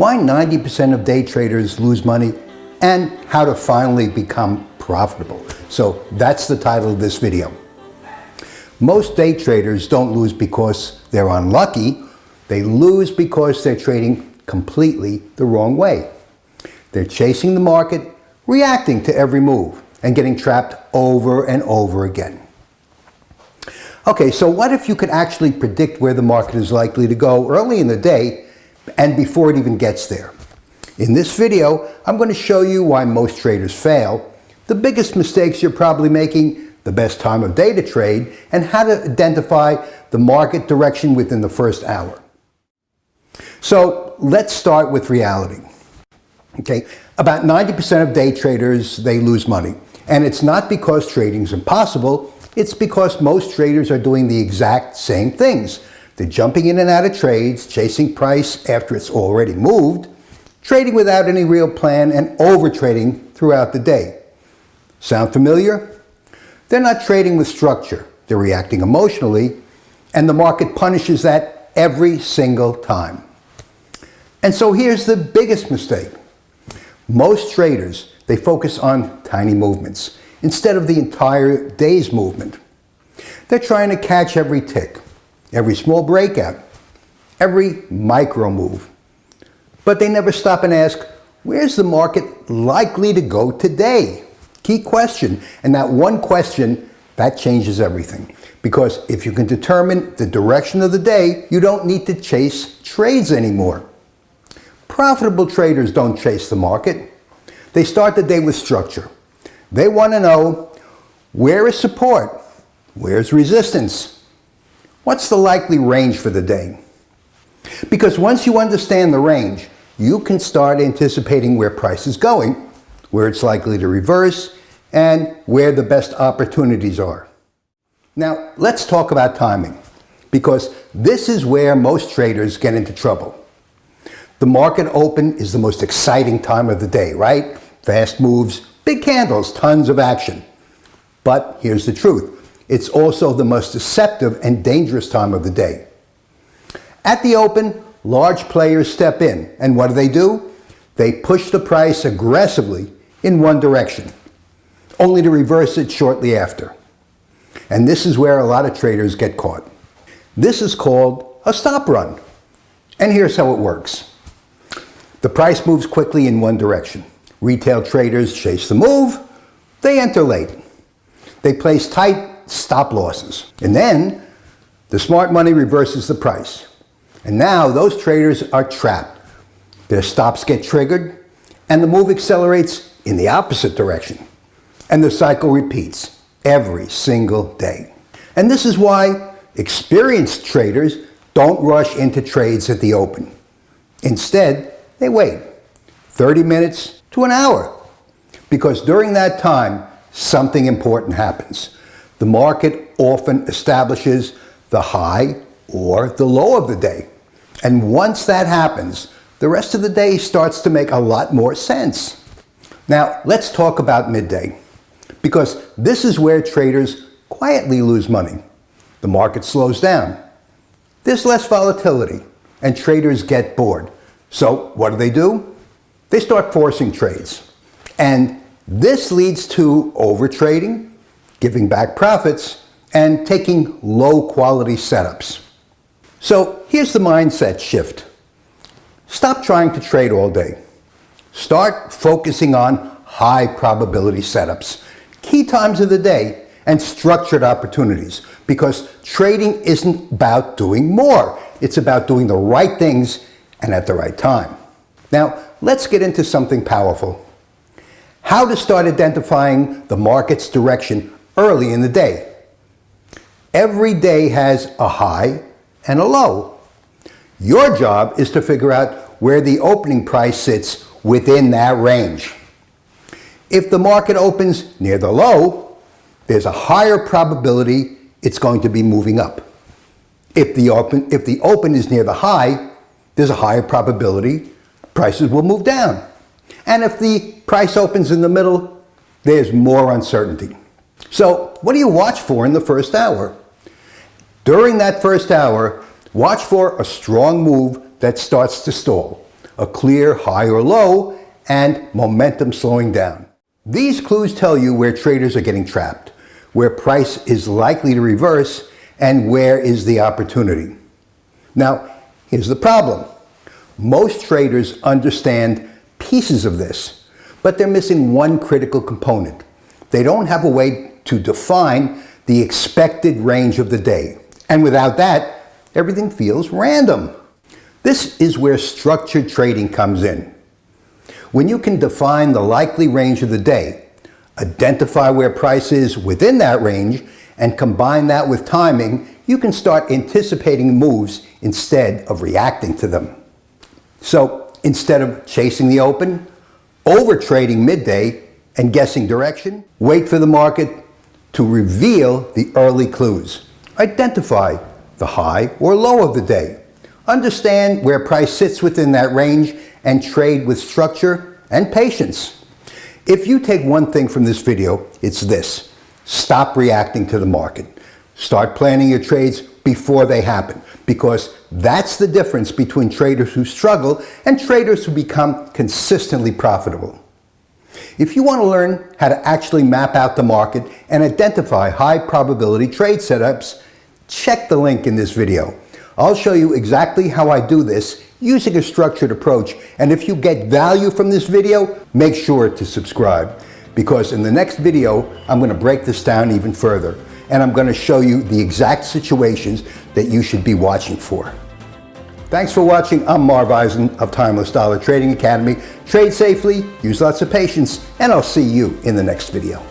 why 90% of day traders lose money, and how to finally become profitable. So that's the title of this video. Most day traders don't lose because they're unlucky. They lose because they're trading completely the wrong way. They're chasing the market, reacting to every move, and getting trapped over and over again. Okay, so what if you could actually predict where the market is likely to go early in the day and before it even gets there? In this video, I'm going to show you why most traders fail, the biggest mistakes you're probably making, the best time of day to trade, and how to identify the market direction within the first hour. So let's start with reality. Okay, about 90% of day traders, they lose money. And it's not because trading is impossible, it's because most traders are doing the exact same things. They're jumping in and out of trades, chasing price after it's already moved, trading without any real plan, and overtrading throughout the day. Sound familiar? They're not trading with structure. They're reacting emotionally, and the market punishes that every single time. And so here's the biggest mistake. Most traders, they focus on tiny movements instead of the entire day's movement. They're trying to catch every tick, every small breakout, every micro move. But they never stop and ask, where's the market likely to go today? Key question. And that one question, that changes everything. Because if you can determine the direction of the day, you don't need to chase trades anymore. Profitable traders don't chase the market. They start the day with structure. They want to know, where is support? Where's resistance? What's the likely range for the day? Because once you understand the range, you can start anticipating where price is going, where it's likely to reverse, and where the best opportunities are. Now, let's talk about timing, because this is where most traders get into trouble. The market open is the most exciting time of the day, right? Fast moves, big candles, tons of action. But here's the truth. It's also the most deceptive and dangerous time of the day. At the open, large players step in, and what do? They push the price aggressively in one direction, only to reverse it shortly after. And this is where a lot of traders get caught. This is called a stop run. And here's how it works. The price moves quickly in one direction. Retail traders chase the move. They enter late. They place tight stop losses. And then the smart money reverses the price. And now those traders are trapped. Their stops get triggered, and the move accelerates in the opposite direction. And the cycle repeats every single day. And this is why experienced traders don't rush into trades at the open. Instead, they wait 30 minutes to an hour, because during that time, something important happens. The market often establishes the high or the low of the day. And once that happens, the rest of the day starts to make a lot more sense. Now, let's talk about midday, because this is where traders quietly lose money. The market slows down. There's less volatility, and traders get bored. So what do? They start forcing trades. And this leads to overtrading, giving back profits, and taking low-quality setups. So here's the mindset shift. Stop trying to trade all day. Start focusing on high-probability setups, key times of the day, and structured opportunities, because trading isn't about doing more. It's about doing the right things and at the right time. Now, let's get into something powerful. How to start identifying the market's direction early in the day. Every day has a high and a low. Your job is to figure out where the opening price sits within that range. If the market opens near the low, there's a higher probability it's going to be moving up. If the open is near the high, there's a higher probability prices will move down. And if the price opens in the middle, there's more uncertainty. So what do you watch for in the first hour? During that first hour, watch for a strong move that starts to stall. a clear high or low, and momentum slowing down. These clues tell you where traders are getting trapped, where price is likely to reverse, and where is the opportunity. Now, here's the problem. Most traders understand pieces of this, but they're missing one critical component. They don't have a way to define the expected range of the day. And without that, everything feels random. This is where structured trading comes in. When you can define the likely range of the day, identify where price is within that range, and combine that with timing, you can start anticipating moves instead of reacting to them. So instead of chasing the open, overtrading midday, and guessing direction, wait for the market to reveal the early clues. Identify the high or low of the day. Understand where price sits within that range and trade with structure and patience. If you take one thing from this video, it's this: stop reacting to the market. Start planning your trades before they happen, because that's the difference between traders who struggle and traders who become consistently profitable. If you want to learn how to actually map out the market and identify high probability trade setups, check the link in this video. I'll show you exactly how I do this using a structured approach. And if you get value from this video, make sure to subscribe, because in the next video, I'm going to break this down even further. And I'm going to show you the exact situations that you should be watching for. Thanks for watching. I'm Marv Eisen of Timeless Dollar Trading Academy. Trade safely, use lots of patience, and I'll see you in the next video.